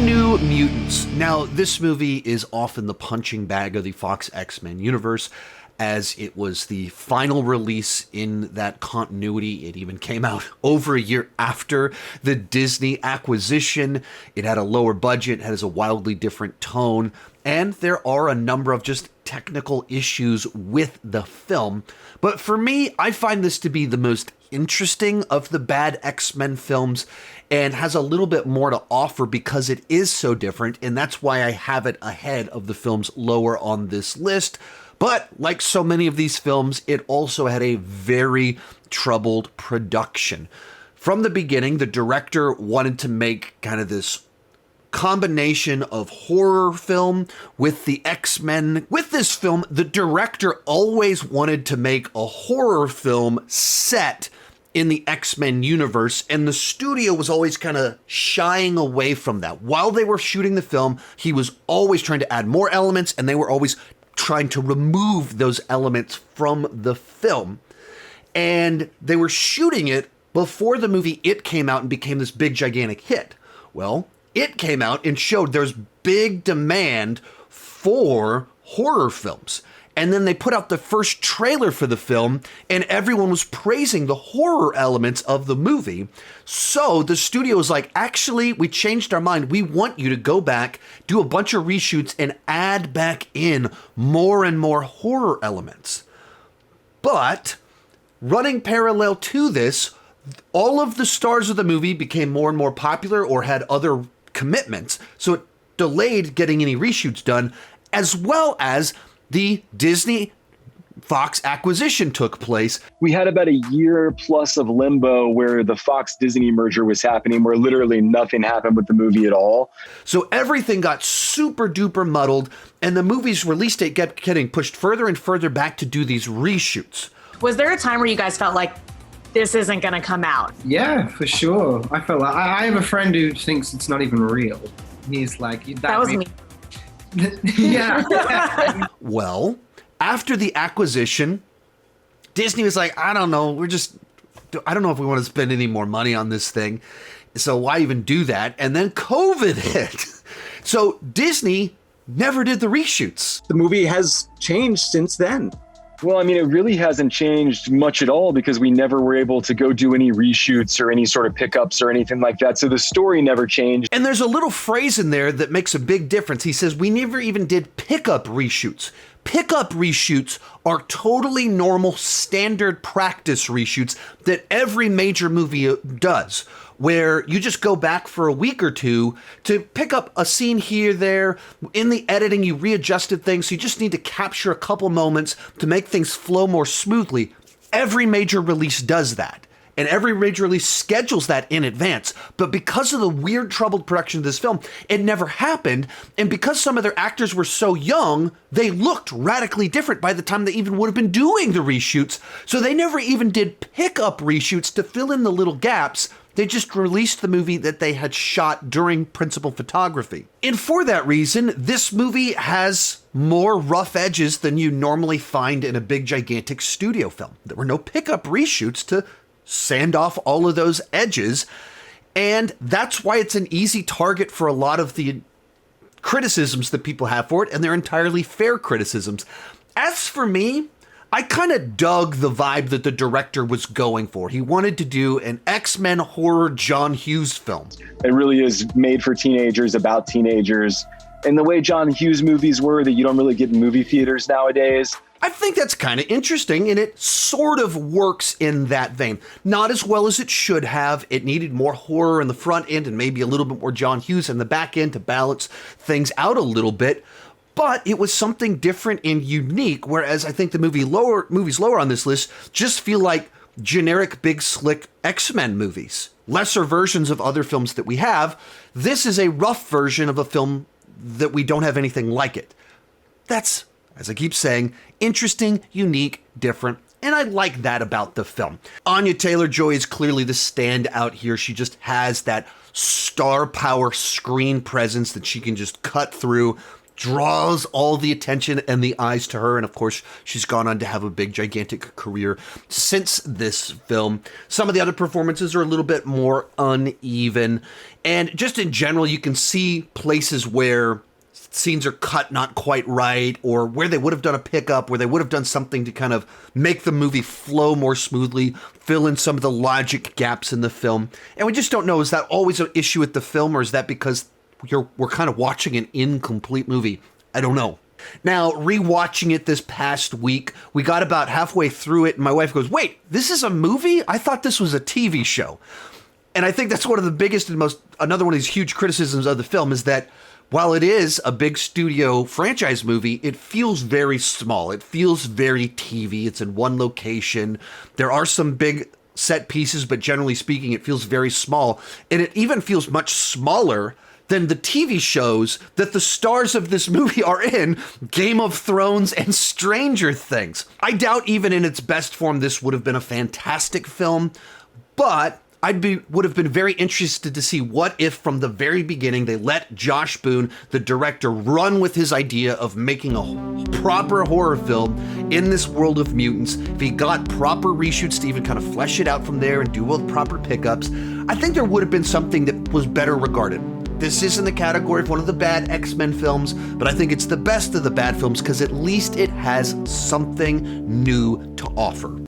New Mutants. Now, this movie is often the punching bag of the Fox X-Men universe, as it was the final release in that continuity. It even came out over a year after the Disney acquisition. It had a lower budget, has a wildly different tone, and there are a number of just technical issues with the film. But for me, I find this to be the most interesting of the bad X-Men films, and has a little bit more to offer because it is so different, and that's why I have it ahead of the films lower on this list. But like so many of these films, it also had a very troubled production. From the beginning, the director wanted to make kind of this combination of horror film with the X-Men. With this film, the director always wanted to make a horror film set in the X-Men universe, and the studio was always kind of shying away from that. While they were shooting the film, he was always trying to add more elements, and they were always trying to remove those elements from the film. And they were shooting it before the movie It came out and became this big, gigantic hit. Well, It came out and showed there's big demand for horror films. And then they put out the first trailer for the film, and everyone was praising the horror elements of the movie. So the studio was like, actually, we changed our mind. We want you to go back, do a bunch of reshoots, and add back in more and more horror elements. But running parallel to this, all of the stars of the movie became more and more popular or had other commitments. So it delayed getting any reshoots done, as well as the Disney Fox acquisition took place. We had about a year plus of limbo where the Fox Disney merger was happening, where literally nothing happened with the movie at all. So everything got super duper muddled, and the movie's release date kept getting pushed further and further back to do these reshoots. Was there a time where you guys felt like this isn't going to come out? Yeah, for sure. I felt like I have a friend who thinks it's not even real. He's like, that was me. Yeah. Well, after the acquisition, Disney was like, I don't know, I don't know if we want to spend any more money on this thing. So why even do that? And then COVID hit. So Disney never did the reshoots. The movie has changed since then. Well, I mean, it really hasn't changed much at all because we never were able to go do any reshoots or any sort of pickups or anything like that. So the story never changed. And there's a little phrase in there that makes a big difference. He says, we never even did pickup reshoots. Pickup reshoots are totally normal, standard practice reshoots that every major movie does, where you just go back for a week or two to pick up a scene here, there. In the editing, you readjusted things, so you just need to capture a couple moments to make things flow more smoothly. Every major release does that, and every major release schedules that in advance. But because of the weird, troubled production of this film, it never happened, and because some of their actors were so young, they looked radically different by the time they even would have been doing the reshoots, so they never even did pick-up reshoots to fill in the little gaps. They just released the movie that they had shot during principal photography. And for that reason, this movie has more rough edges than you normally find in a big, gigantic studio film. There were no pickup reshoots to sand off all of those edges, and that's why it's an easy target for a lot of the criticisms that people have for it, and they're entirely fair criticisms. As for me, I kind of dug the vibe that the director was going for. He wanted to do an X-Men horror John Hughes film. It really is made for teenagers, about teenagers. And the way John Hughes movies were that you don't really get in movie theaters nowadays. I think that's kind of interesting, and it sort of works in that vein. Not as well as it should have. It needed more horror in the front end and maybe a little bit more John Hughes in the back end to balance things out a little bit. But it was something different and unique, whereas I think the movies lower on this list just feel like generic, big, slick X-Men movies. Lesser versions of other films that we have. This is a rough version of a film that we don't have anything like it. That's, as I keep saying, interesting, unique, different, and I like that about the film. Anya Taylor-Joy is clearly the standout here. She just has that star power screen presence that she can just cut through draws all the attention and the eyes to her. And of course, she's gone on to have a big, gigantic career since this film. Some of the other performances are a little bit more uneven. And just in general, you can see places where scenes are cut not quite right, or where they would have done a pickup, where they would have done something to kind of make the movie flow more smoothly, fill in some of the logic gaps in the film. And we just don't know, is that always an issue with the film, or is that because we're kind of watching an incomplete movie? I don't know. Now, rewatching it this past week, we got about halfway through it, and my wife goes, "Wait, this is a movie? I thought this was a TV show." And I think that's one of the biggest and another one of these huge criticisms of the film, is that while it is a big studio franchise movie, it feels very small. It feels very TV. It's in one location. There are some big set pieces, but generally speaking, it feels very small. And it even feels much smaller than the TV shows that the stars of this movie are in, Game of Thrones and Stranger Things. I doubt even in its best form this would have been a fantastic film, but would have been very interested to see what if from the very beginning they let Josh Boone, the director, run with his idea of making a proper horror film in this world of mutants. If he got proper reshoots to even kind of flesh it out from there and do all the proper pickups, I think there would have been something that was better regarded. This is in the category of one of the bad X-Men films, but I think it's the best of the bad films because at least it has something new to offer.